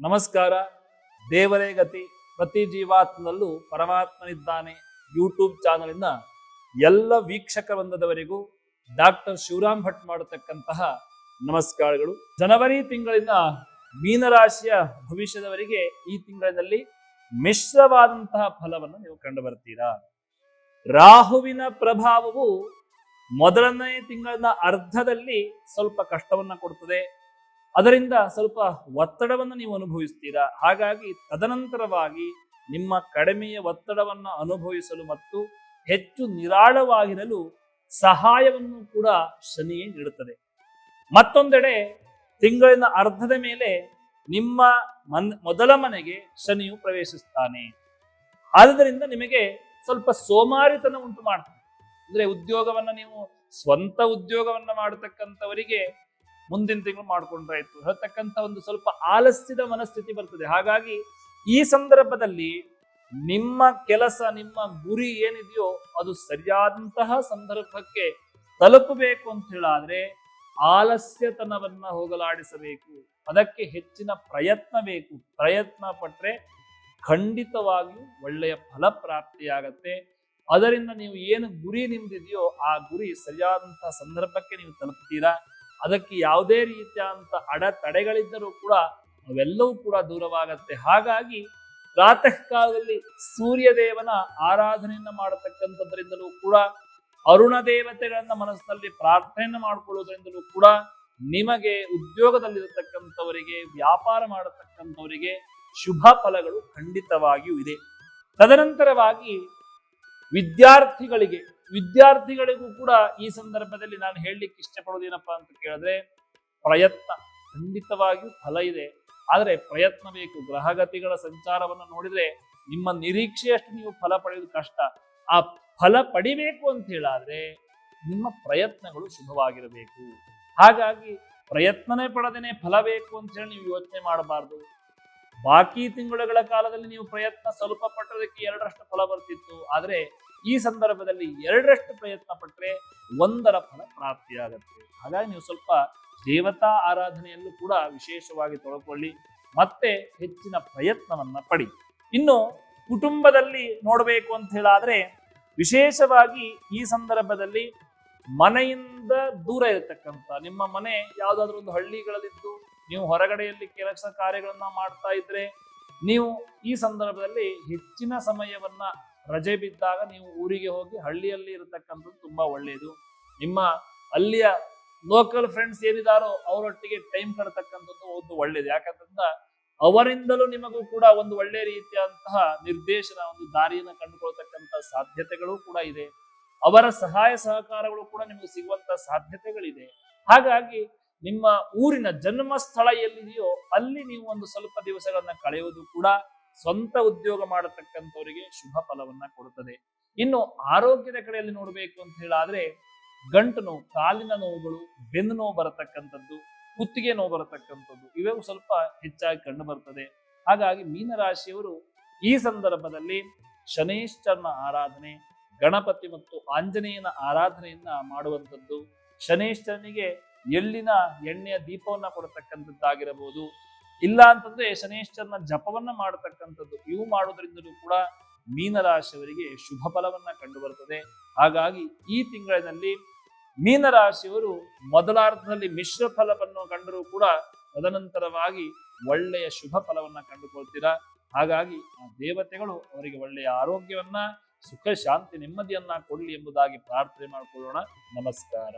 ನಮಸ್ಕಾರ. ದೇವರೇ ಗತಿ, ಪ್ರತಿ ಜೀವಾತ್ಮನಲ್ಲೂ ಪರಮಾತ್ಮನಿದ್ದಾನೆ ಯೂಟ್ಯೂಬ್ ಚಾನಲಿನ ಎಲ್ಲ ವೀಕ್ಷಕ ವೃಂದದವರಿಗೂ ಡಾಕ್ಟರ್ ಶಿವರಾಮ್ ಭಟ್ ಮಾಡತಕ್ಕಂತಹ ನಮಸ್ಕಾರಗಳು. ಜನವರಿ ತಿಂಗಳಿನ ಮೀನರಾಶಿಯ ಭವಿಷ್ಯದವರಿಗೆ ಈ ತಿಂಗಳಿನಲ್ಲಿ ಮಿಶ್ರವಾದಂತಹ ಫಲವನ್ನು ನೀವು ಕಂಡು ಬರ್ತೀರಾ. ರಾಹುವಿನ ಪ್ರಭಾವವು ಮೊದಲನೇ ತಿಂಗಳಿನ ಅರ್ಧದಲ್ಲಿ ಸ್ವಲ್ಪ ಕಷ್ಟವನ್ನ ಕೊಡ್ತದೆ. ಅದರಿಂದ ಸ್ವಲ್ಪ ಒತ್ತಡವನ್ನು ನೀವು ಅನುಭವಿಸ್ತೀರಾ. ಹಾಗಾಗಿ ತದನಂತರವಾಗಿ ನಿಮ್ಮ ಕಡಿಮೆಯ ಒತ್ತಡವನ್ನು ಅನುಭವಿಸಲು ಮತ್ತು ಹೆಚ್ಚು ನಿರಾಳವಾಗಿರಲು ಸಹಾಯವನ್ನು ಕೂಡ ಶನಿಯೇ ನೀಡುತ್ತದೆ. ಮತ್ತೊಂದೆಡೆ ತಿಂಗಳಿನ ಅರ್ಧದ ಮೇಲೆ ನಿಮ್ಮ ಮೊದಲ ಮನೆಗೆ ಶನಿಯು ಪ್ರವೇಶಿಸ್ತಾನೆ. ಆದ್ದರಿಂದ ನಿಮಗೆ ಸ್ವಲ್ಪ ಸೋಮಾರಿತನ ಉಂಟು ಮಾಡ್ತಾನೆ. ಅಂದ್ರೆ ಉದ್ಯೋಗವನ್ನ ನೀವು ಸ್ವಂತ ಉದ್ಯೋಗವನ್ನ ಮಾಡತಕ್ಕಂಥವರಿಗೆ ಮುಂದಿನ ತಿಂಗಳು ಮಾಡ್ಕೊಂಡ್ರಾಯ್ತು ಹೇಳ್ತಕ್ಕಂಥ ಒಂದು ಸ್ವಲ್ಪ ಆಲಸ್ಯದ ಮನಸ್ಥಿತಿ ಬರ್ತದೆ. ಹಾಗಾಗಿ ಈ ಸಂದರ್ಭದಲ್ಲಿ ನಿಮ್ಮ ಕೆಲಸ, ನಿಮ್ಮ ಗುರಿ ಏನಿದೆಯೋ ಅದು ಸರಿಯಾದಂತಹ ಸಂದರ್ಭಕ್ಕೆ ತಲುಪಬೇಕು ಅಂತ ಹೇಳಾದ್ರೆ ಆಲಸ್ಯತನವನ್ನ ಹೋಗಲಾಡಿಸಬೇಕು. ಅದಕ್ಕೆ ಹೆಚ್ಚಿನ ಪ್ರಯತ್ನ ಬೇಕು. ಪ್ರಯತ್ನ ಪಟ್ರೆ ಖಂಡಿತವಾಗಿಯೂ ಒಳ್ಳೆಯ ಫಲ ಪ್ರಾಪ್ತಿಯಾಗತ್ತೆ. ಅದರಿಂದ ನೀವು ಏನು ಗುರಿ ನಿಮ್ದಿದೆಯೋ ಆ ಗುರಿ ಸರಿಯಾದಂತಹ ಸಂದರ್ಭಕ್ಕೆ ನೀವು ತಲುಪ್ತೀರಾ. ಅದಕ್ಕೆ ಯಾವುದೇ ರೀತಿಯಾದಂಥ ಅಡೆತಡೆಗಳಿದ್ದರೂ ಕೂಡ ಅವೆಲ್ಲವೂ ಕೂಡ ದೂರವಾಗತ್ತೆ. ಹಾಗಾಗಿ ಪ್ರಾತಃ ಕಾಲದಲ್ಲಿ ಸೂರ್ಯ ದೇವನ ಆರಾಧನೆಯನ್ನ ಮಾಡತಕ್ಕಂಥದ್ರಿಂದಲೂ ಕೂಡ, ಅರುಣ ದೇವತೆಗಳನ್ನ ಮನಸ್ಸಿನಲ್ಲಿ ಪ್ರಾರ್ಥನೆಯನ್ನು ಮಾಡಿಕೊಳ್ಳುವುದರಿಂದಲೂ ಕೂಡ ನಿಮಗೆ ಉದ್ಯೋಗದಲ್ಲಿರತಕ್ಕಂಥವರಿಗೆ, ವ್ಯಾಪಾರ ಮಾಡತಕ್ಕಂಥವರಿಗೆ ಶುಭ ಫಲಗಳು ಖಂಡಿತವಾಗಿಯೂ ಇದೆ. ತದನಂತರವಾಗಿ ವಿದ್ಯಾರ್ಥಿಗಳಿಗೂ ಕೂಡ ಈ ಸಂದರ್ಭದಲ್ಲಿ ನಾನು ಹೇಳಲಿಕ್ಕೆ ಇಷ್ಟಪಡೋದೇನಪ್ಪಾ ಅಂತ ಕೇಳಿದ್ರೆ, ಪ್ರಯತ್ನ ಖಂಡಿತವಾಗಿಯೂ ಫಲ ಇದೆ. ಆದರೆ ಪ್ರಯತ್ನ ಬೇಕು. ಗ್ರಹಗತಿಗಳ ಸಂಚಾರವನ್ನು ನೋಡಿದ್ರೆ ನಿಮ್ಮ ನಿರೀಕ್ಷೆಯಷ್ಟು ನೀವು ಫಲ ಪಡೆಯುವುದು ಕಷ್ಟ. ಆ ಫಲ ಪಡಿಬೇಕು ಅಂತ ಹೇಳಾದ್ರೆ ನಿಮ್ಮ ಪ್ರಯತ್ನಗಳು ಶುಭವಾಗಿರಬೇಕು. ಹಾಗಾಗಿ ಪ್ರಯತ್ನನೇ ಪಡದೇನೆ ಫಲ ಬೇಕು ಅಂತ ಹೇಳಿ ನೀವು ಯೋಚನೆ ಮಾಡಬಾರ್ದು. ಬಾಕಿ ತಿಂಗಳುಗಳ ಕಾಲದಲ್ಲಿ ನೀವು ಪ್ರಯತ್ನ ಸ್ವಲ್ಪ ಪಟ್ಟದಕ್ಕೆ 2ರಷ್ಟು ಫಲ ಬರ್ತಿತ್ತು. ಆದ್ರೆ ಈ ಸಂದರ್ಭದಲ್ಲಿ 2ರಷ್ಟು ಪ್ರಯತ್ನ ಪಟ್ಟರೆ 1ರ ಫಲ ಪ್ರಾಪ್ತಿಯಾಗತ್ತೆ. ಹಾಗಾಗಿ ನೀವು ಸ್ವಲ್ಪ ದೇವತಾ ಆರಾಧನೆಯಲ್ಲೂ ಕೂಡ ವಿಶೇಷವಾಗಿ ತೊಡಕೊಳ್ಳಿ, ಮತ್ತೆ ಹೆಚ್ಚಿನ ಪ್ರಯತ್ನವನ್ನ ಪಡಿ. ಇನ್ನು ಕುಟುಂಬದಲ್ಲಿ ನೋಡಬೇಕು ಅಂತ ಹೇಳಾದ್ರೆ ವಿಶೇಷವಾಗಿ ಈ ಸಂದರ್ಭದಲ್ಲಿ ಮನೆಯಿಂದ ದೂರ ಇರತಕ್ಕಂಥ, ನಿಮ್ಮ ಮನೆ ಯಾವ್ದಾದ್ರು ಒಂದು ಹಳ್ಳಿಗಳಲ್ಲಿದ್ದು ನೀವು ಹೊರಗಡೆಯಲ್ಲಿ ಕೆಲಸ ಕಾರ್ಯಗಳನ್ನ ಮಾಡ್ತಾ ಇದ್ರೆ ನೀವು ಈ ಸಂದರ್ಭದಲ್ಲಿ ಹೆಚ್ಚಿನ ಸಮಯವನ್ನ ರಜೆ ಬಿದ್ದಾಗ ನೀವು ಊರಿಗೆ ಹೋಗಿ ಹಳ್ಳಿಯಲ್ಲಿ ಇರತಕ್ಕಂಥದ್ದು ತುಂಬಾ ಒಳ್ಳೆಯದು. ನಿಮ್ಮ ಅಲ್ಲಿಯ ಲೋಕಲ್ ಫ್ರೆಂಡ್ಸ್ ಏನಿದಾರೋ ಅವರೊಟ್ಟಿಗೆ ಟೈಮ್ ಕಳತಕ್ಕಂಥದ್ದು ಒಂದು ಒಳ್ಳೇದು. ಯಾಕಂತಂದ್ರೆ ಅವರಿಂದಲೂ ನಿಮಗೂ ಕೂಡ ಒಂದು ಒಳ್ಳೆ ರೀತಿಯಾದಂತಹ ನಿರ್ದೇಶನ, ಒಂದು ದಾರಿಯನ್ನು ಕಂಡುಕೊಳ್ತಕ್ಕಂಥ ಸಾಧ್ಯತೆಗಳು ಕೂಡ ಇದೆ. ಅವರ ಸಹಾಯ ಸಹಕಾರಗಳು ಕೂಡ ನಿಮಗೆ ಸಿಗುವಂತ ಸಾಧ್ಯತೆಗಳಿದೆ. ಹಾಗಾಗಿ ನಿಮ್ಮ ಊರಿನ ಜನ್ಮ ಸ್ಥಳ ಎಲ್ಲಿದೆಯೋ ಅಲ್ಲಿ ನೀವು ಒಂದು ಸ್ವಲ್ಪ ದಿವಸಗಳನ್ನ ಕಳೆಯುವುದು ಕೂಡ ಸ್ವಂತ ಉದ್ಯೋಗ ಮಾಡತಕ್ಕಂಥವರಿಗೆ ಶುಭ ಫಲವನ್ನ ಕೊಡುತ್ತದೆ. ಇನ್ನು ಆರೋಗ್ಯದ ಕಡೆಯಲ್ಲಿ ನೋಡಬೇಕು ಅಂತ ಹೇಳಾದ್ರೆ ಗಂಟು ನೋವು, ಕಾಲಿನ ನೋವುಗಳು, ಬೆನ್ನು ನೋವು ಬರತಕ್ಕಂಥದ್ದು, ಕುತ್ತಿಗೆ ನೋವು ಬರತಕ್ಕಂಥದ್ದು ಇವೆವು ಸ್ವಲ್ಪ ಹೆಚ್ಚಾಗಿ ಕಂಡು ಬರ್ತದೆ. ಹಾಗಾಗಿ ಮೀನರಾಶಿಯವರು ಈ ಸಂದರ್ಭದಲ್ಲಿ ಶನೇಶ್ವರನ ಆರಾಧನೆ, ಗಣಪತಿ ಮತ್ತು ಆಂಜನೇಯನ ಆರಾಧನೆಯನ್ನ ಮಾಡುವಂಥದ್ದು, ಶನೇಶ್ವರನಿಗೆ ಎಳ್ಳಿನ ಎಣ್ಣೆಯ ದೀಪವನ್ನ ಕೊಡತಕ್ಕಂಥದ್ದಾಗಿರಬಹುದು. ಇಲ್ಲ ಅಂತಂದ್ರೆ ಶನೇಶ್ವರನ ಜಪವನ್ನ ಮಾಡತಕ್ಕಂಥದ್ದು, ಇವು ಮಾಡುವುದರಿಂದಲೂ ಕೂಡ ಮೀನರಾಶಿಯವರಿಗೆ ಶುಭ ಫಲವನ್ನ ಕಂಡು ಬರ್ತದೆ. ಹಾಗಾಗಿ ಈ ತಿಂಗಳಿನಲ್ಲಿ ಮೀನರಾಶಿಯವರು ಮೊದಲಾರ್ಧದಲ್ಲಿ ಮಿಶ್ರ ಫಲವನ್ನು ಕಂಡರೂ ಕೂಡ ತದನಂತರವಾಗಿ ಒಳ್ಳೆಯ ಶುಭ ಫಲವನ್ನ ಕಂಡುಕೊಳ್ತೀರಾ. ಹಾಗಾಗಿ ಆ ದೇವತೆಗಳು ಅವರಿಗೆ ಒಳ್ಳೆಯ ಆರೋಗ್ಯವನ್ನ, ಸುಖ ಶಾಂತಿ ನೆಮ್ಮದಿಯನ್ನ ಕೊಡಲಿ ಎಂಬುದಾಗಿ ಪ್ರಾರ್ಥನೆ ಮಾಡಿಕೊಳ್ಳೋಣ. ನಮಸ್ಕಾರ.